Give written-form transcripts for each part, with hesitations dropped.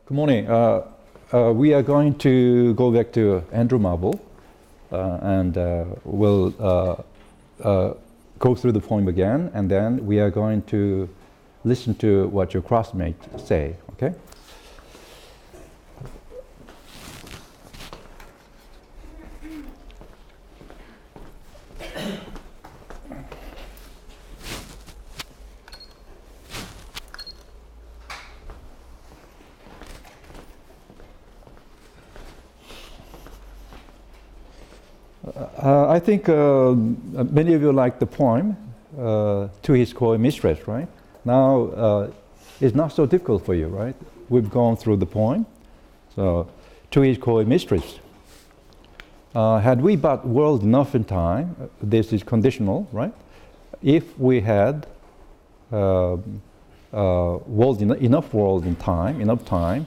Good morning. We are going to go back to Andrew Marble and we'll go through the poem again, and then we are going to listen to what your classmates say, okay? I think many of you like the poem, To His Coy Mistress, right? Now, it's not so difficult for you, right? We've gone through the poem. So, To His Coy Mistress. Had we but world enough in time, this is conditional, right? If we had enough world in time, enough time,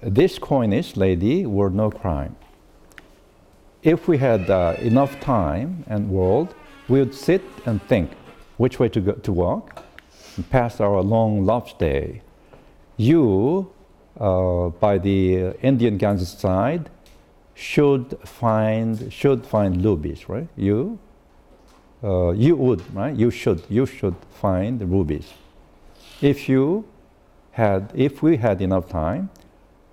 this coyness lady were no crime. If we had enough time and world, we would sit and think which way to walk and pass our long love stay. You, by the Indian Ganges side, should find rubies, right? You would, right? You should find rubies. If we had enough time,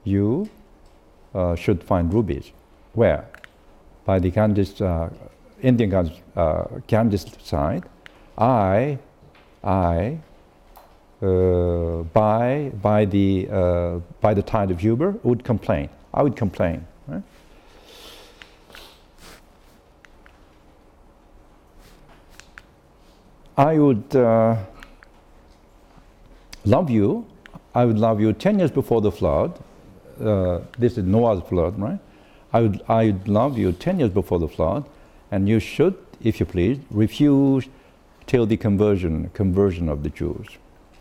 you should find rubies. Where? By the Ganges, Indian Ganges side, I by the tide of Uber would complain. I would complain. Right? I would love you. I would love you 10 years before the flood. This is Noah's flood, right? I'd love you 10 years before the flood, and you should, if you please, refuse till the conversion of the Jews,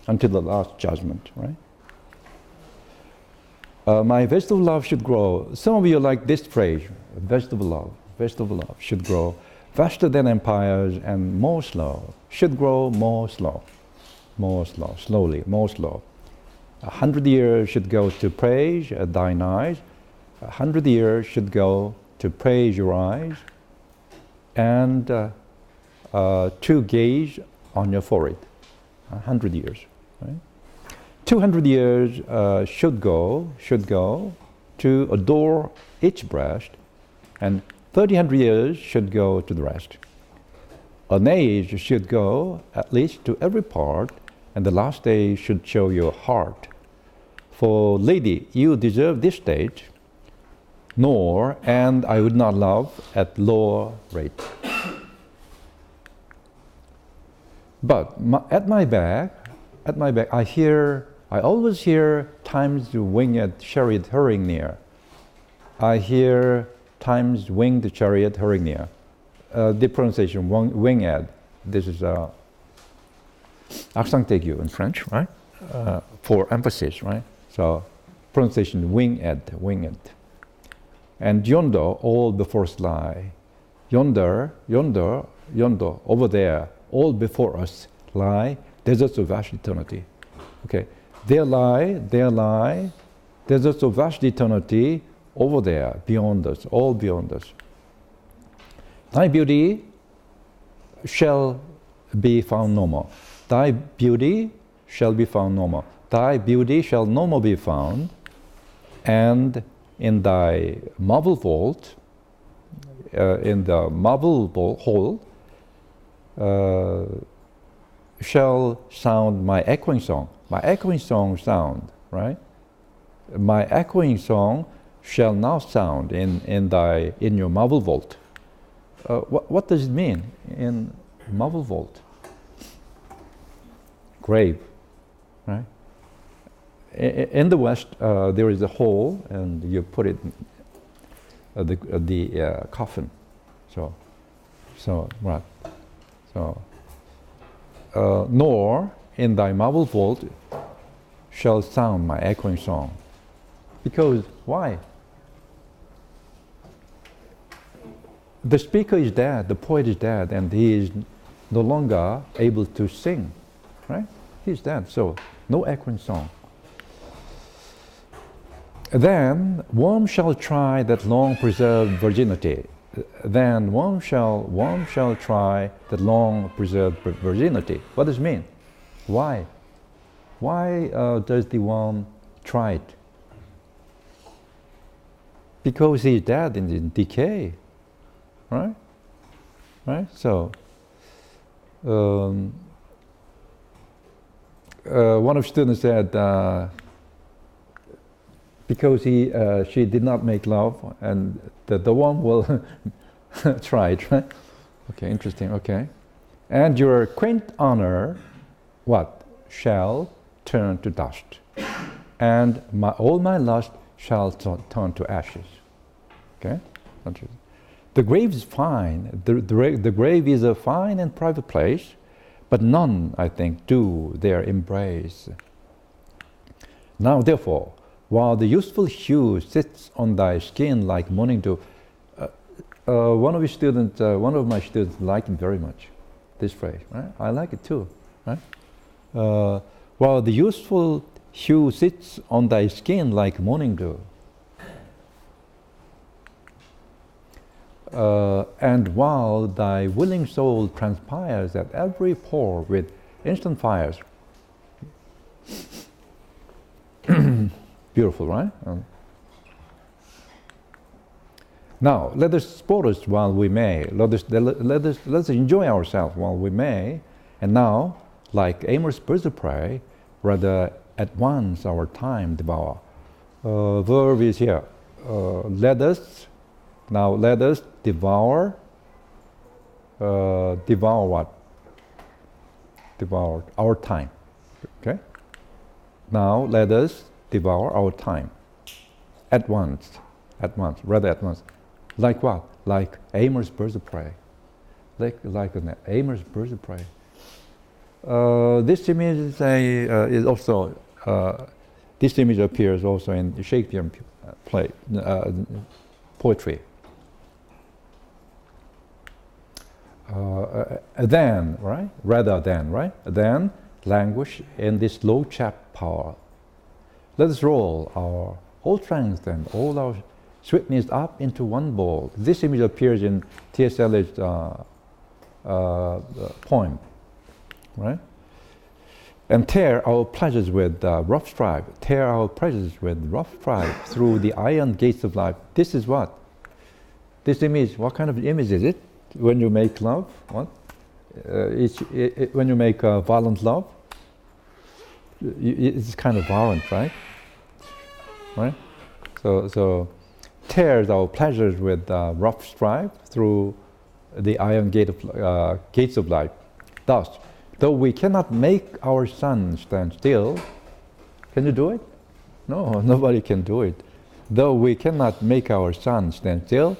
until the last judgment, right? My vegetable love should grow. Some of you like this phrase, vegetable love should grow faster than empires and more slow. Should grow more slow, slowly, more slow. 100 years should go to praise thine eyes. 100 years should go to praise your eyes and to gaze on your forehead. 100 years. Right? 200 years should go to adore each breast, and 300 years should go to the rest. An age should go at least to every part, and the last day should show your heart. For lady, you deserve this stage, and I would not love at lower rate. But at my back, I always hear time's winged chariot hurrying near. I hear time's winged chariot hurrying near. The pronunciation, winged, this is accent aigu in French, right? For emphasis, right? So pronunciation winged. And yonder, all before us lie. Yonder, over there, all before us lie deserts of vast eternity. Okay, there lie deserts of vast eternity over there, beyond us, all beyond us. Thy beauty shall be found no more. Thy beauty shall be found no more. Thy beauty shall no more be found, and in thy marble vault, in the marble hall, shall sound my echoing song. My echoing song sound, right? My echoing song shall now sound in your marble vault. What does it mean in marble vault? Grave, right? In the West, there is a hole, and you put it the coffin. So right. So nor in thy marble vault shall sound my echoing song. Because why? The speaker is dead, the poet is dead, and he is no longer able to sing, right? He's dead, so no echoing song. Then one shall try that long-preserved virginity. Then one shall try that long-preserved virginity. What does it mean? Why? Why does the one try it? Because he's dead in decay, right? Right. So one of the students said, because she did not make love, and the one will try it, right? Okay, interesting. Okay, and your quaint honor, what, shall turn to dust, and all my lust shall turn to ashes. Okay, the grave is fine. The grave is a fine and private place, but none, I think, do there embrace. Now, therefore, while the useful hue sits on thy skin like morning dew, one of my students liked it very much. This phrase, right? I like it too, right? While the useful hue sits on thy skin like morning dew, and while thy willing soul transpires at every pore with instant fires. Beautiful, right? Now, let us sport us while we may. Let's enjoy ourselves while we may. And now, like aimless birds of prey, rather at once our time devour. Verb is here. Let us devour. Devour what? Devour our time. Okay? Now, let us devour our time. At once, rather at once. Like what? Like aimless birds of prey. Like an aimless birds of prey. This image is also, this image appears also in Shakespearean play, poetry. Then, right? Rather than, right? Then languish in this low chapped power. Let us roll our whole strength and all our sweetness up into one bowl. This image appears in T.S. Eliot's poem, right? And tear our pleasures with rough strife. Tear our pleasures with rough strife through the iron gates of life. This is what? This image, what kind of image is it? When you make love, what? When you make violent love, it's kind of violent, right? Right? So tears our pleasures with rough strife through the iron gates of life. Thus, though we cannot make our sun stand still, can you do it? No, nobody can do it. Though we cannot make our sun stand still,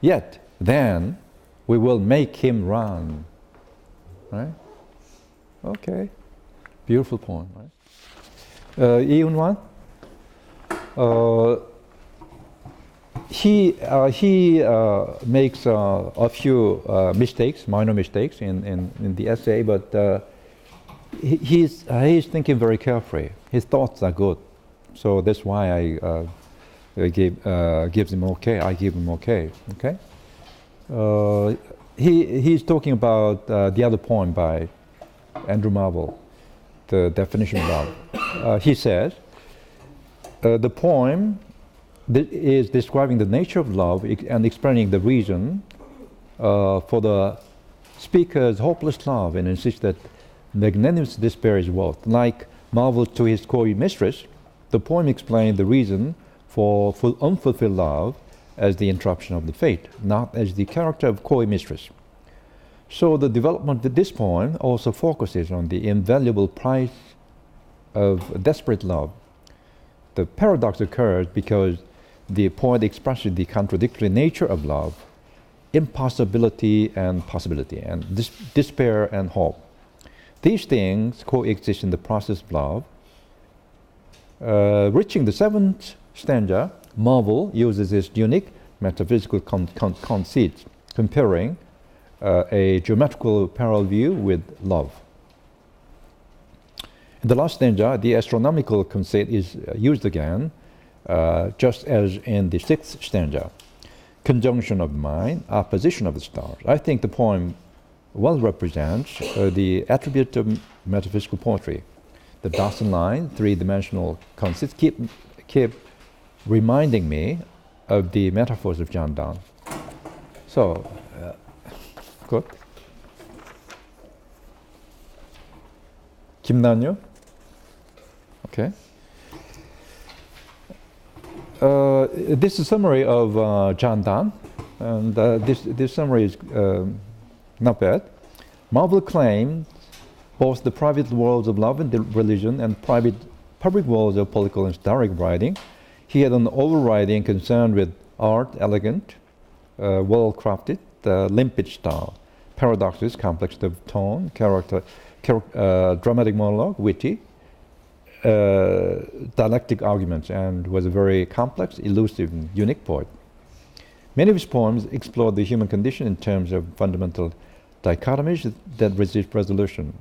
yet then we will make him run. Right? Okay. Beautiful poem, right? Iun-wan? He makes a few mistakes, minor mistakes in the essay, but he's thinking very carefully. His thoughts are good, so that's why I gives him okay. I give him okay. Okay. He's talking about the other poem by Andrew Marvell, the definition of love. He says the poem is describing the nature of love and explaining the reason for the speaker's hopeless love, and insists that magnanimous despair is worth. Like Marvel to his coy mistress, the poem explained the reason for unfulfilled love as the interruption of the fate, not as the character of coy mistress. So the development of this poem also focuses on the invaluable price of desperate love. The paradox occurs because the poet expresses the contradictory nature of love, impossibility and possibility, and despair and hope. These things coexist in the process of love. Reaching the seventh stanza, Marvel uses this unique metaphysical conceit, comparing a geometrical parallel view with love. In the last stanza, the astronomical conceit is used again, just as in the sixth stanza. Conjunction of mind, opposition of the stars. I think the poem well represents the attribute of metaphysical poetry. The dots and lines, three-dimensional concepts, keep reminding me of the metaphors of John Donne. So, good. 김난유? Okay. This is a summary of John Donne, and this summary is not bad. Marvel claimed both the private worlds of love and religion and public worlds of political and historic writing. He had an overriding concern with art, elegant, well-crafted, limpid style, paradoxes, complex of tone, dramatic monologue, witty, dialectic arguments, and was a very complex, elusive, and unique poet. Many of his poems explored the human condition in terms of fundamental dichotomies that resist resolution.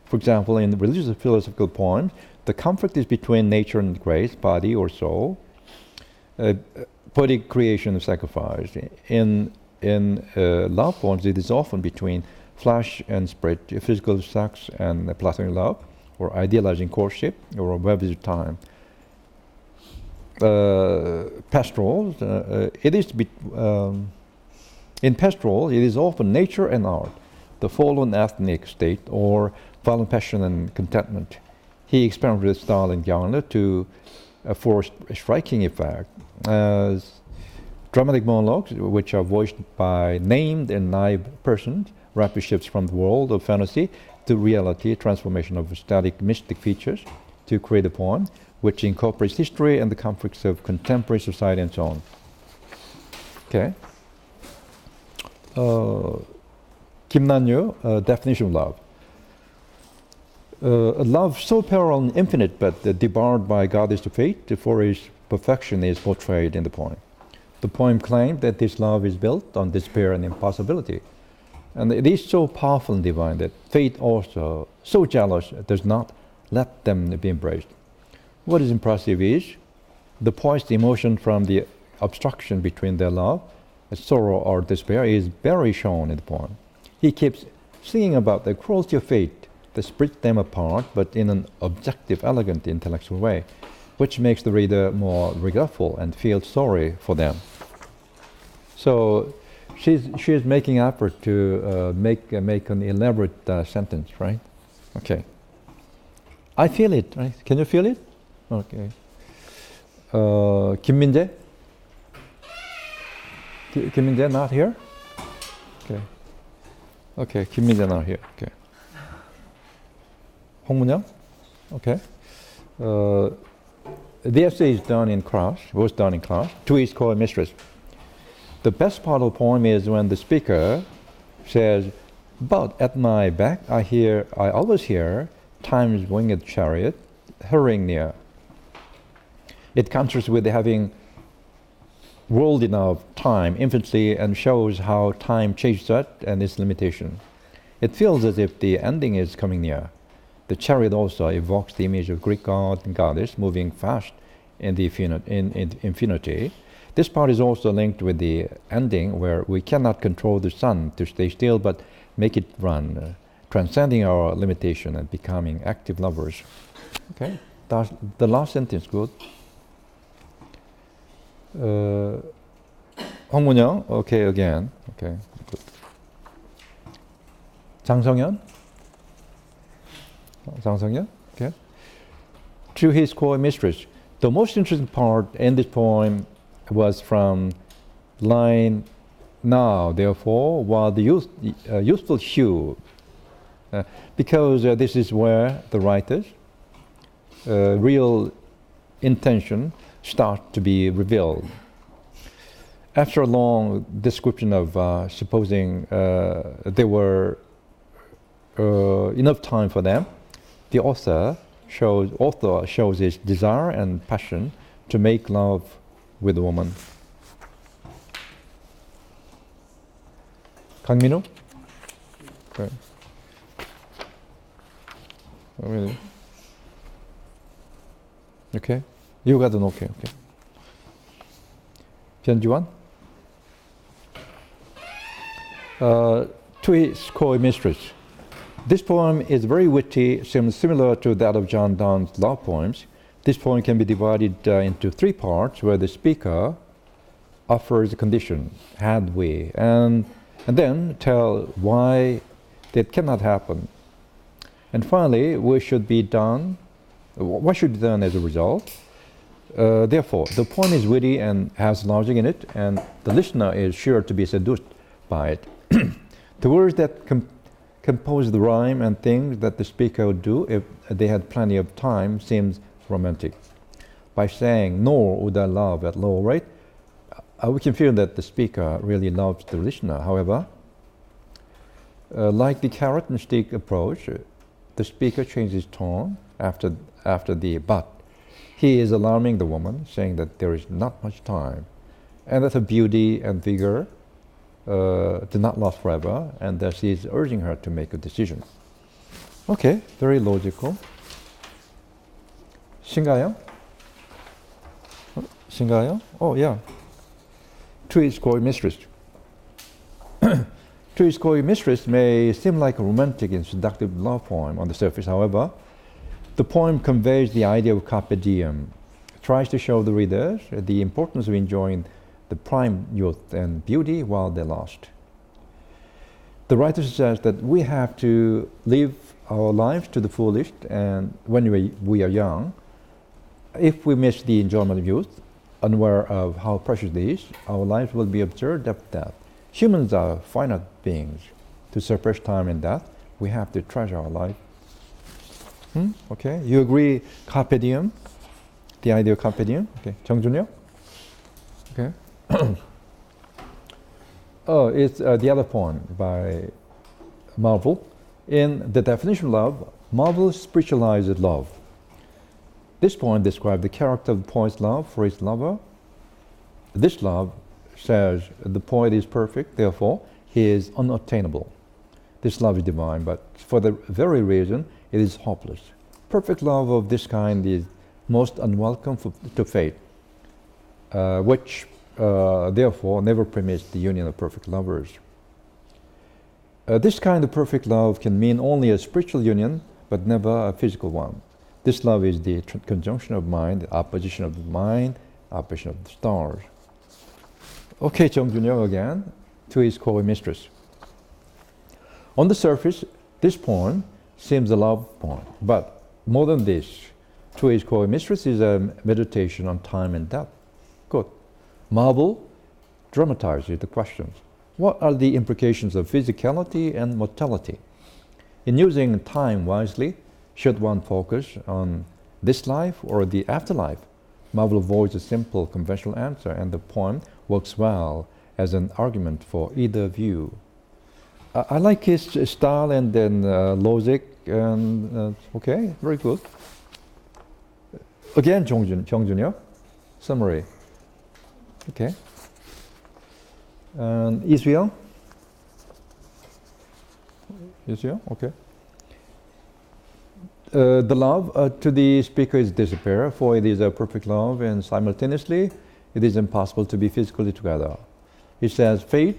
For example, in the religious and philosophical poems, the conflict is between nature and grace, body or soul, poetic creation and sacrifice. In love poems, it is often between flesh and spirit, physical sex and platonic love, or idealizing courtship, or a web of time. Pastorals, in pastoral, it is often nature and art, the fallen ethnic state, or violent passion and contentment. He experimented with style and genre for a striking effect, as dramatic monologues, which are voiced by named and naive persons, rapid shifts from the world of fantasy to reality, transformation of static mystic features to create a poem which incorporates history and the conflicts of contemporary society and so on. Okay. Kimnanyu, definition of love. A love so parallel and infinite but debarred by goddess of fate for its perfection is portrayed in the poem. The poem claimed that this love is built on despair and impossibility. And it is so powerful and divine that fate also, so jealous, does not let them be embraced. What is impressive is the poet's emotion from the obstruction between their love, sorrow or despair is barely shown in the poem. He keeps singing about the cruelty of fate that splits them apart, but in an objective, elegant, intellectual way, which makes the reader more regretful and feel sorry for them. So she is making effort to make an elaborate sentence, right? Okay. I feel it, right? Can you feel it? Okay. 김민재? 김민재 not here? Okay. Okay, 김민재 not here. Okay. 홍문영? Okay. The essay is done in class, was done in class, to his core mistress. The best part of the poem is when the speaker says, but at my back I always hear time's winged chariot hurrying near. It contrasts with having world enough time, infinitely, and shows how time changes that and its limitation. It feels as if the ending is coming near. The chariot also evokes the image of Greek god and goddess moving fast in the infinity. This part is also linked with the ending where we cannot control the sun to stay still but make it run, transcending our limitation and becoming active lovers. Okay, the last sentence, good. 홍문영, okay, again. Okay, good. 장성현? 장성현, okay. To his core mistress. The most interesting part in this poem was from line now, therefore, while the youthful hue, because this is where the writer's real intention starts to be revealed. After a long description of supposing there were enough time for them, the author shows his desire and passion to make love with a woman. 강민우? Okay. Oh, really? Okay? You got an okay, okay. Hyunjuan? To his coy mistress. This poem is very witty, similar to that of John Donne's love poems. This poem can be divided into three parts, where the speaker offers a condition, had we, and then tell why that cannot happen. And finally, what should be done as a result. Therefore, the poem is witty and has logic in it, and the listener is sure to be seduced by it. The words that compose the rhyme and things that the speaker would do if they had plenty of time seems romantic. By saying, "Nor would I love at low rate," we can feel that the speaker really loves the listener. However, like the carrot and stick approach, the speaker changes tone after the "but." He is alarming the woman, saying that there is not much time, and that her beauty and vigor do not last forever, and that he is urging her to make a decision. Okay, very logical. 신가요? 신가요? Oh, yeah. To his coy mistress. To his coy mistress may seem like a romantic and seductive love poem on the surface. However, the poem conveys the idea of carpe diem. It tries to show the readers the importance of enjoying the prime youth and beauty while they last. The writer says that we have to live our lives to the fullest, and when we are young, if we miss the enjoyment of youth, unaware of how precious it is, our lives will be absurd after death. Humans are finite beings. To suppress time and death, we have to treasure our life. Okay, you agree, carpe diem? The idea of carpe diem? Okay, 정준혁? Okay. Oh, it's the other poem by Marvel. In the definition of love, Marvel spiritualized love. This poem describes the character of the poet's love for his lover. This love says the poet is perfect, therefore he is unattainable. This love is divine, but for the very reason it is hopeless. Perfect love of this kind is most unwelcome to fate, which therefore never permits the union of perfect lovers. This kind of perfect love can mean only a spiritual union, but never a physical one. This love is the conjunction of mind, the opposition of the mind, opposition of the stars. Okay, 정준혁 again, to his coy mistress. On the surface, this poem seems a love poem, but more than this, to his coy mistress is a meditation on time and death. Good. Marvel dramatizes the questions. What are the implications of physicality and mortality? In using time wisely, should one focus on this life or the afterlife? Marvel avoids a simple conventional answer, and the poem works well as an argument for either view. I like his style and then logic, and okay, very good. Again, 정준혁, summary. Okay. And 이수영? 이수영? Okay. The love to the speaker is disappear, for it is a perfect love, and simultaneously it is impossible to be physically together. He says fate,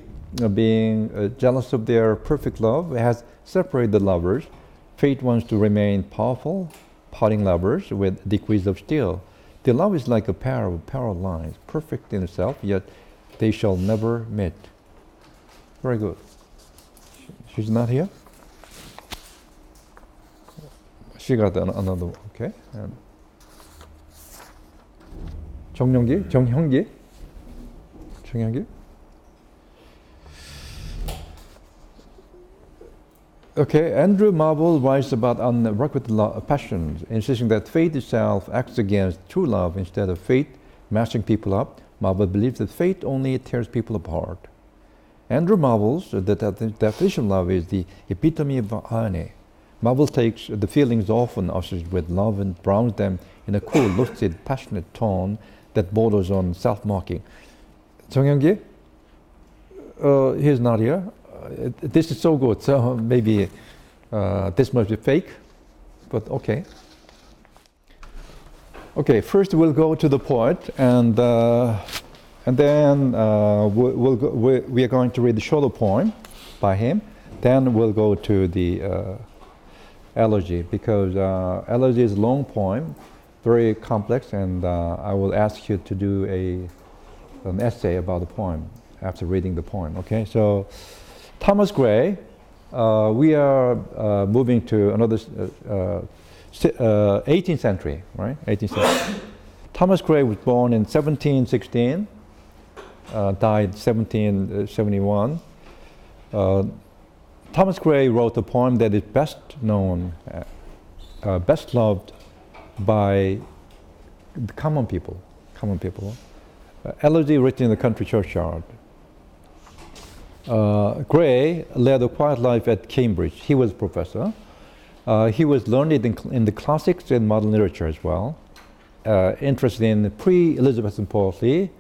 being jealous of their perfect love, has separated the lovers. Fate wants to remain powerful, parting lovers with degrees of steel. The love is like a pair of parallel lines, perfect in itself, yet they shall never meet. Very good. She's not here? She got another one. Okay. And 정형기? Okay, Andrew Marvel writes about unrequited passions, insisting that fate itself acts against true love instead of fate mashing people up. Marvel believes that fate only tears people apart. Andrew marvels that the definition of love is the epitome of irony. Marvel takes the feelings often associated with love and browns them in a cool, lucid, passionate tone that borders on self-mocking. 정형기? He's not here. This is so good, so maybe this must be fake, but okay. Okay, first we'll go to the poet, and And then we are going to read the shorter poem by him. Then we'll go to the elegy, because elegy is a long poem, very complex, and I will ask you to do an essay about the poem after reading the poem. Okay, so Thomas Gray. We are moving to another 18th century, right? 18th century. Thomas Gray was born in 1716, died 1771. Thomas Gray wrote a poem that is best known, best loved by the common people. Elegy written in the country churchyard. Gray led a quiet life at Cambridge. He was a professor. He was learned in the classics and modern literature as well. Interested in pre-Elizabethan poetry,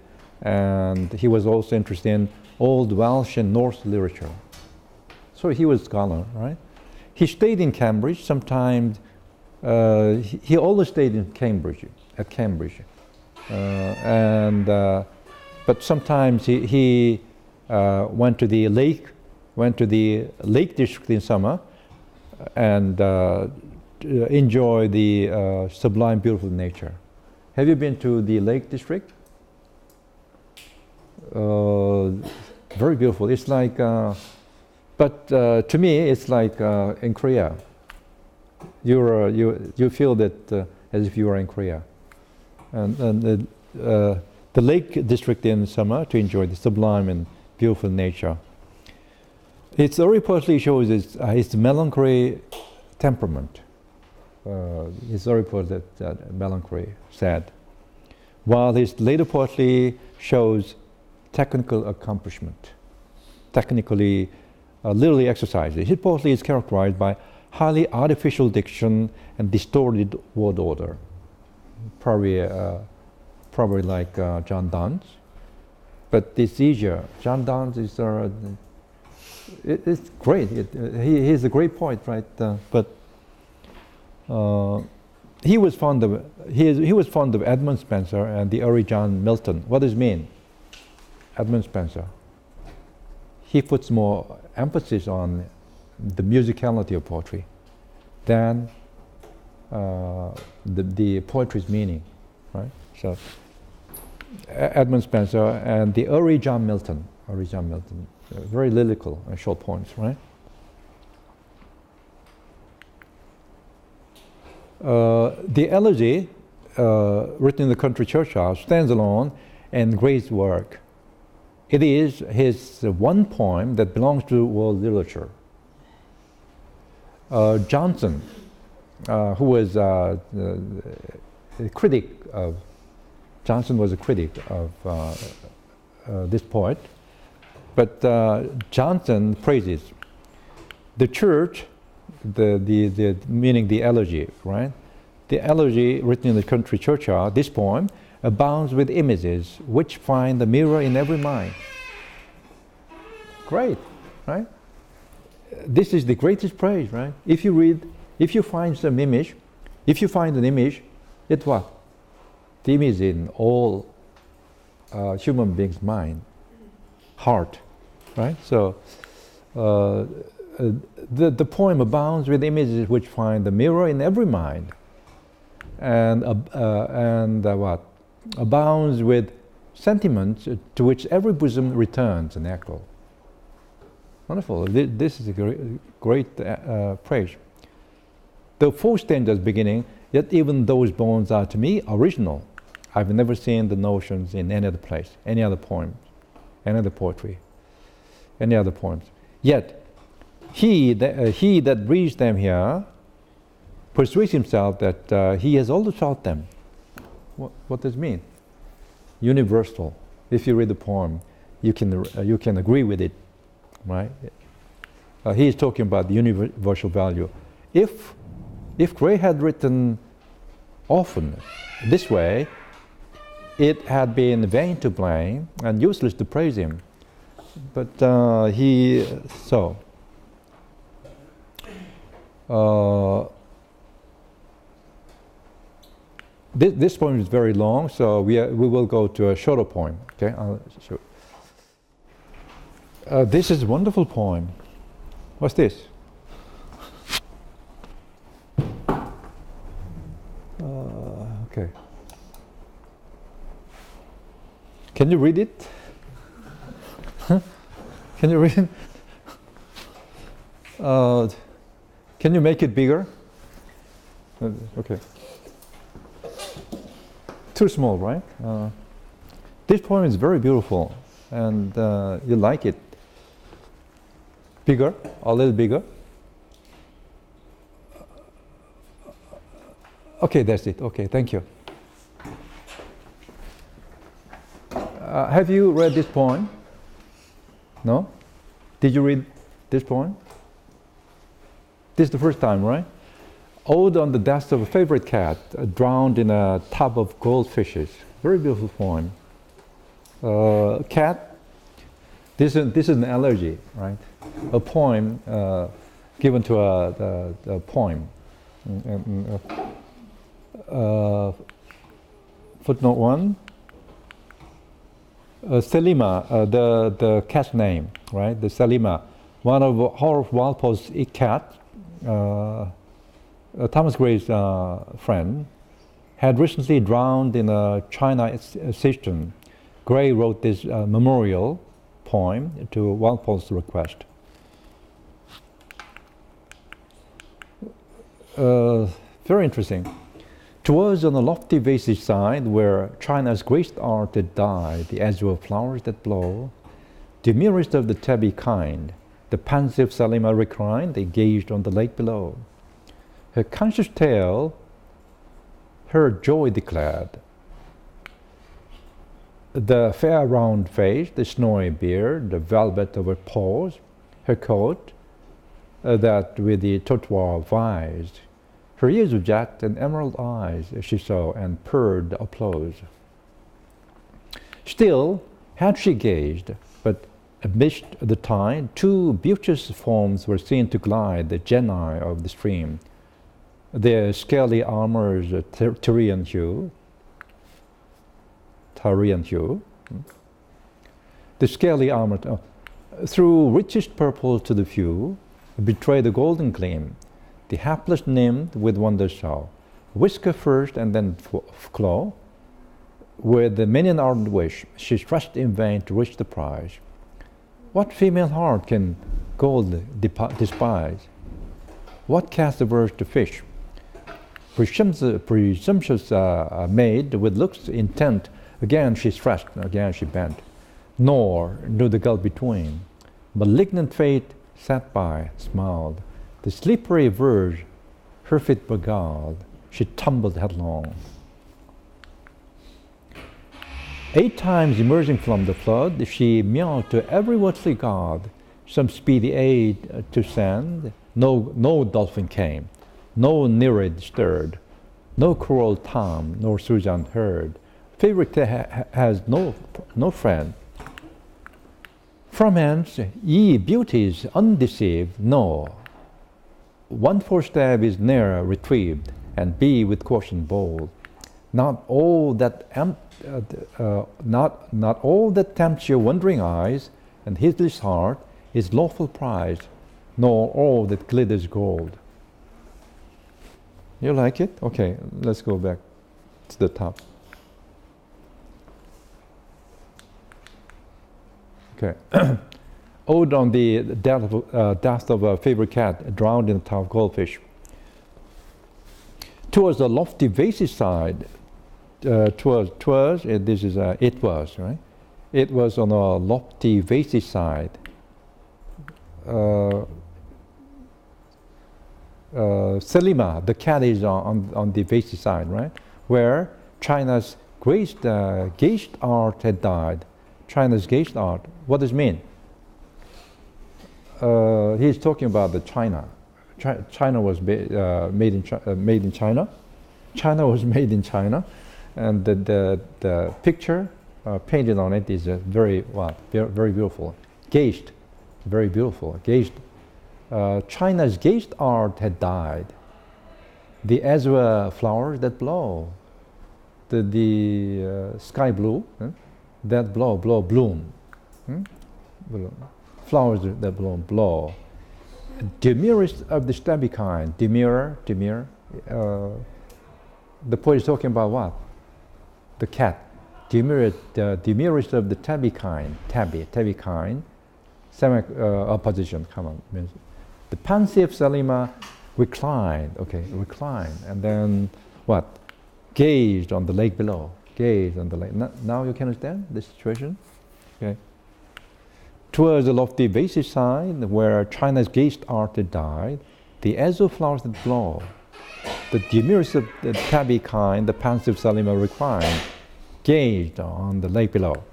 and he was also interested in Old Welsh and Norse literature. So he was a scholar, right? He stayed in Cambridge. Sometimes he always stayed in Cambridge, at Cambridge, but sometimes he went to the Lake District in summer and enjoy the sublime, beautiful nature. Have you been to the Lake District? Very beautiful. It's like, but to me, it's like in Korea. You feel that as if you are in Korea, and the Lake District in summer to enjoy the sublime and beautiful nature. Its early poetry shows his melancholy temperament. His early poetry melancholy, sad, while his later poetry shows technical accomplishment, technically, literary exercises. His poetry is characterized by highly artificial diction and distorted word order, probably like John Donne's. But it's easier. John Donne's is it's great. He's a great poet, right? But he was fond of Edmund Spenser and the early John Milton. What does it mean? Edmund Spenser. He puts more emphasis on the musicality of poetry than the poetry's meaning, right? So Edmund Spenser and the early John Milton, very lyrical and short poems, right? The elegy, written in the country churchyard, stands alone in Gray's work. It is his one poem that belongs to world literature. Johnson, who was a critic of, Johnson was a critic of this poet, but Johnson praises the church, the meaning the elegy, right? The elegy written in the country churchyard, this poem, abounds with images which find the mirror in every mind. Great, right? This is the greatest praise, right? If you find some image, if you find an image, it's what? The image in all human beings' mind, heart, right? So the poem abounds with images which find the mirror in every mind, and what? Abounds with sentiments to which every bosom returns an echo. Wonderful. This is a great praise. The four stanzas beginning, yet even those bones are to me original. I've never seen the notions in any other place, any other poem, any other poetry, any other poems. Yet, he that breathes them here persuades himself that he has always felt them. What does it mean? Universal. If you read the poem, you can agree with it, right? He is talking about the universal value. If Gray had written often this way, it had been vain to blame and useless to praise him. But This poem is very long, so we will go to a shorter poem. Okay, this is a wonderful poem. What's this? Okay. Can you read it? Can you read it? Can you make it bigger? Okay. Too small, right? This poem is very beautiful, and you like it. Bigger, a little bigger. Okay, that's it. Okay, thank you. Have you read this poem? No? Did you read this poem? This is the first time, right? Ode on the death of a favorite cat, drowned in a tub of goldfishes. Very beautiful poem. Cat, this is an elegy, right? A poem given to a poem. Footnote 1. Selima, the cat's name, right? The Selima, one of Horace Walpole's cat, Thomas Gray's friend, had recently drowned in a China cistern. Gray wrote this memorial poem to Walpole's request. Very interesting. Towards on a lofty vasy side, where China's graced art had died, the azure flowers that blow, demurest of the tabby kind, the pensive Selima reclined, they gazed on the lake below. Her conscious tale, her joy declared. The fair round face, the snowy beard, the velvet of her paws, her coat, that with the trottoir vised, her ears of jet and emerald eyes she saw and purred applause. Still had she gazed, but amidst the tide, two beauteous forms were seen to glide the genii of the stream. Their scaly armors Tyrian hue. The scaly armor, through richest purple to the view, betray the golden gleam. The hapless nymph with wonder saw, whisker first and then claw. With the many an ardent wish, she stressed in vain to reach the prize. What female heart can gold despise? What cast averse to fish? Presumptuous maid with looks intent, again she stressed, again she bent, nor knew the gulf between. Malignant fate sat by, smiled. The slippery verge, her feet beguiled, she tumbled headlong. 8 times emerging from the flood, she meowed to every earthly god, some speedy aid to send. No dolphin came, no nereid stirred, no cruel Tom nor Susan heard. Favorite has no friend. From hence, ye beauties undeceived, know. One forestab is ne'er retrieved, and be with caution bold. Not all that tempts your wondering eyes and heedless heart is lawful prize, nor all that glitters gold. You like it? Okay, let's go back to the top. Okay. Ode on the death of a favorite cat drowned in a tub of goldfish. Towards the lofty vasy side, it was, right? It was on a lofty vasy side. Selima, the cat is on the vasy side, right? Where China's gauged art had died. China's gauged art. What does it mean? He's talking about the China. China was made in China. China was made in China, and the picture painted on it is very beautiful. Gauged, very beautiful. Gauged. China's gauged art had died. The azure flowers that blow. the sky blue, that bloom. Bloom. Flowers that blow. Demurest of the stabby kind. Demure. The poet is talking about what? The cat. Demurest of the tabby kind. Tabby kind. Opposition. Come on. Means the pensive Salima reclined. Okay, reclined, and then what? Gazed on the lake below. Gazed on the lake. Now you can understand the situation. Okay. Towards the lofty basis side, where China's gayest art had died, the azure flowers that blow, the demurest of the tabby kind, the pensive Salima reclined, gazed on the lake below.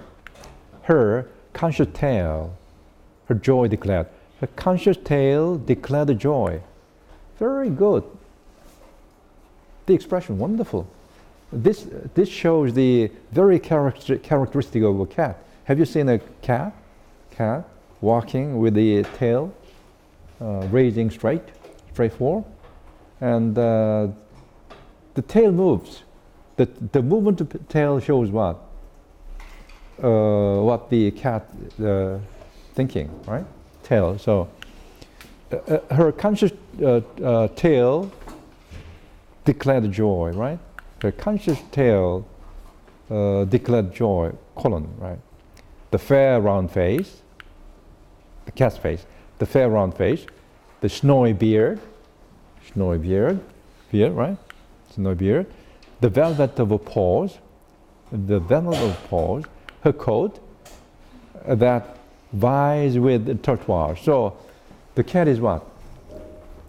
Her conscious tale, her joy declared. Her conscious tale declared the joy. Very good. The expression, wonderful. This shows the very characteristic of a cat. Have you seen a cat walking with the tail raising straight forward, and the tail moves. The movement of the tail shows what the cat thinking, right? Tail. So her conscious tail declared joy, right? Her conscious tail declared joy, right? The fair round face, the cat's face, the fair round face, the snowy beard, right? Snowy beard, the velvet of a paws, her coat that vies with the tortoise. So the cat is what?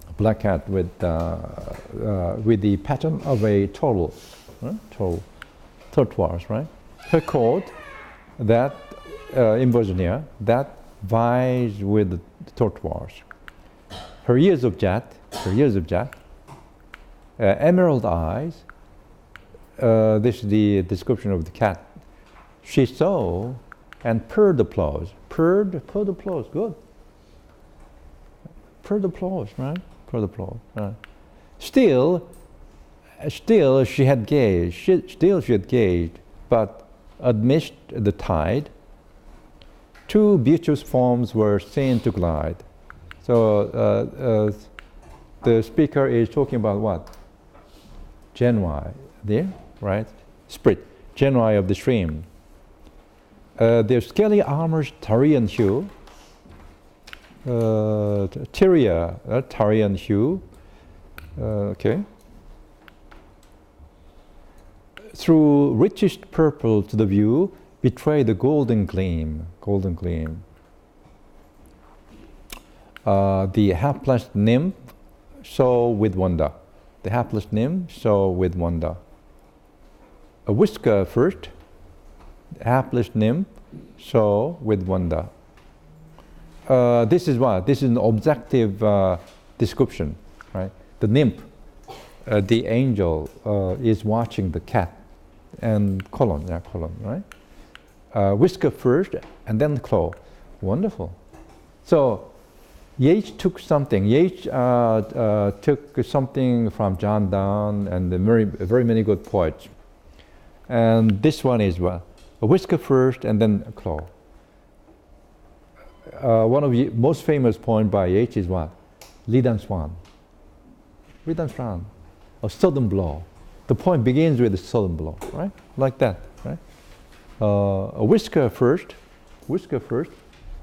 A black cat with the pattern of a turtle, right? Tortoise, right? Her coat that in Virginia that vies with the tortoise. Her ears of jet, emerald eyes. This is the description of the cat. She saw and purred applause. Purred applause. Good. Purred applause, right? Purred applause. Right. Still, she had gazed. But amidst the tide, two beauteous forms were seen to glide. So the speaker is talking about what? Genii, there, right? Spirit, genii of the stream. Their scaly armors, Tyrian hue. Tyrian hue. Okay. Through richest purple to the view, betray the golden gleam. The hapless nymph saw with wonder. A whisker first, the hapless nymph saw with wonder. This is what? This is an objective description, right? The nymph, the angel, is watching the cat, and colon, right? Whisker first, and then claw. Wonderful. So Yeats took something. Yeats took something from John Donne and very many good poets. And this one is what? A whisker first, and then a claw. One of the most famous poem by Yeats is what? Lead and Swan. A sudden blow. The poem begins with a sudden blow, right? Like that, right? A whisker first.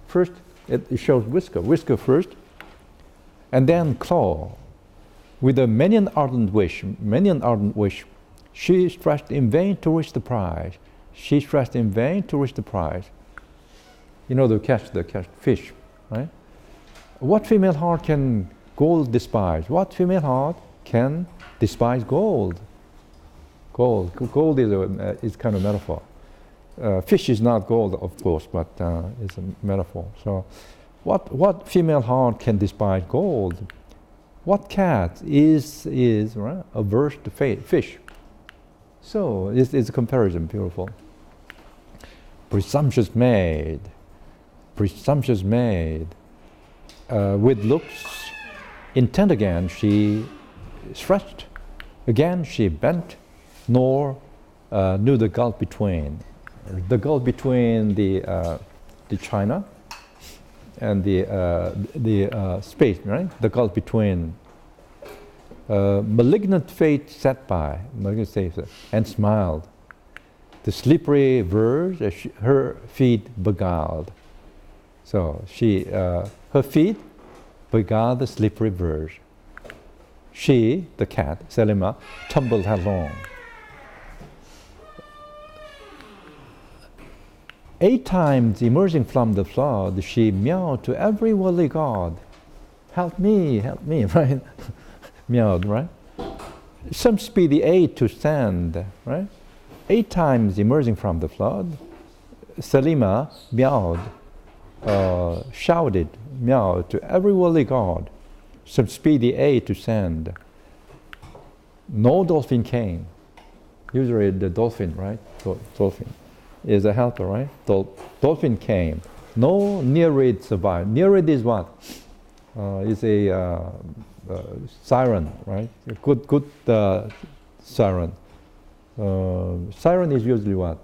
First, it shows whisker first, and then claw. With a many an ardent wish, she stressed in vain to reach the prize. You know, to catch fish, right? What female heart can gold despise? What female heart can despise gold? Gold is kind of metaphor. Fish is not gold, of course, but it's a metaphor. So, what female heart can despise gold? What cat is right, averse to fish? So it's a comparison, beautiful. Presumptuous maid, with looks intent again she stretched, again she bent, nor knew the gulf between. The gulf between the China and the space, right? The gulf between malignant fate sat by, and smiled. The slippery verge, her feet beguiled. So her feet beguiled the slippery verge. She, the cat, Selima, tumbled headlong. 8 times emerging from the flood, she meowed to every worldly god. Help me, right? Meowed, right? Some speedy aid to stand, right? 8 times emerging from the flood, Selima meowed, shouted, meowed to every worldly god. Some speedy aid to send. No dolphin came. Usually the dolphin, right? Dolphin is a helper, right? Dolphin came. No nereid survived. Nereid is what? Is a siren, right? A good siren. Siren is usually what?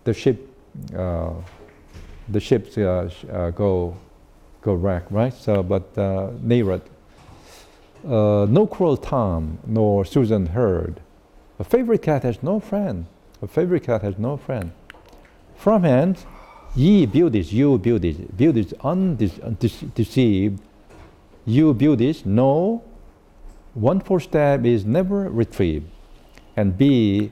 The ships go wreck, right? So, but nereid. No cruel Tom nor Susan heard. A favorite cat has no friend. A favorite cat has no friend. From hence, ye beauties, you beauties undeceived, you beauties know one footstep is never retrieved, and be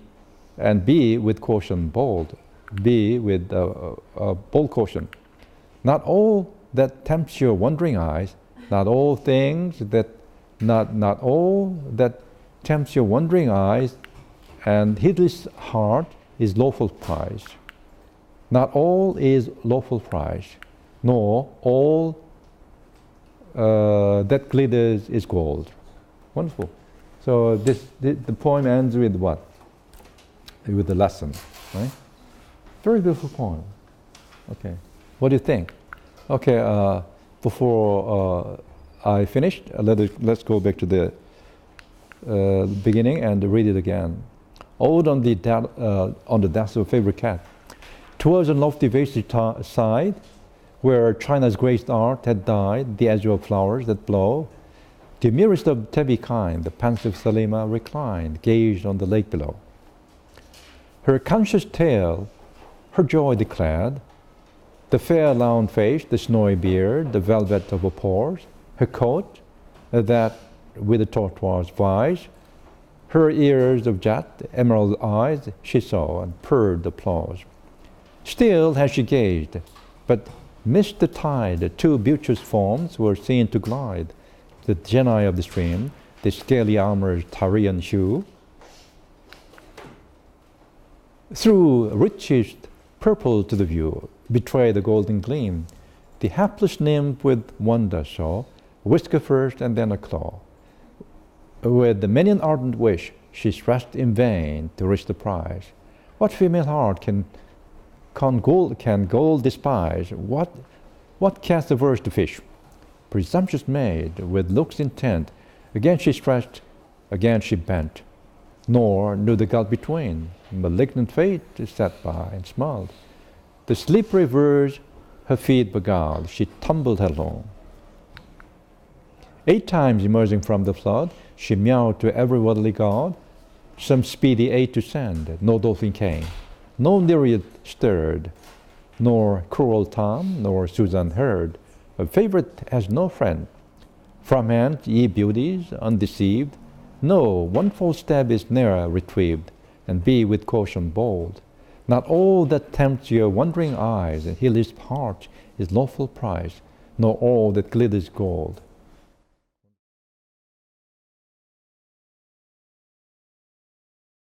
with caution bold, be with bold caution. Not all that tempts your wandering eyes, not all that tempts your wandering eyes, and heedless heart is lawful prize. Not all is lawful prize, nor all that glitters is gold. Wonderful. So the poem ends with what? With the lesson, right? Very beautiful poem. Okay. What do you think? Okay. Before I finished, let's go back to the beginning and read it again. Ode on the death of a favorite cat. Towards a lofty wasted side, where China's greatest art had died, the azure flowers that blow, the merest of tabby kind, the pensive Selima reclined, gazed on the lake below. Her conscious tale, her joy declared, the fair round face, the snowy beard, the velvet of her pores, her coat, that with the tortoise vies, her ears of jet, emerald eyes, she saw and purred applause. Still has she gazed, but missed the tide. 2 beauteous forms were seen to glide. The genii of the stream, the scaly armored Tyrian hue, through richest purple to the view, betray the golden gleam. The hapless nymph with wonder saw, whisker first and then a claw. With many an ardent wish, she stressed in vain to reach the prize. What female heart can gold despise? What cast averse to fish? Presumptuous maid, with looks intent, again she stretched, again she bent, nor knew the gulf between. Malignant fate sat by and smiled. The slippery verge her feet beguiled, she tumbled headlong. 8 times emerging from the flood, she meowed to every worldly god, some speedy aid to send. No dolphin came, no nereid stirred, nor cruel Tom, nor Susan heard. A favorite has no friend. From hence, ye beauties, undeceived, know one false step is ne'er retrieved, and be with caution bold. Not all that tempts your wandering eyes and heedless heart is lawful prize, nor all that glitters gold.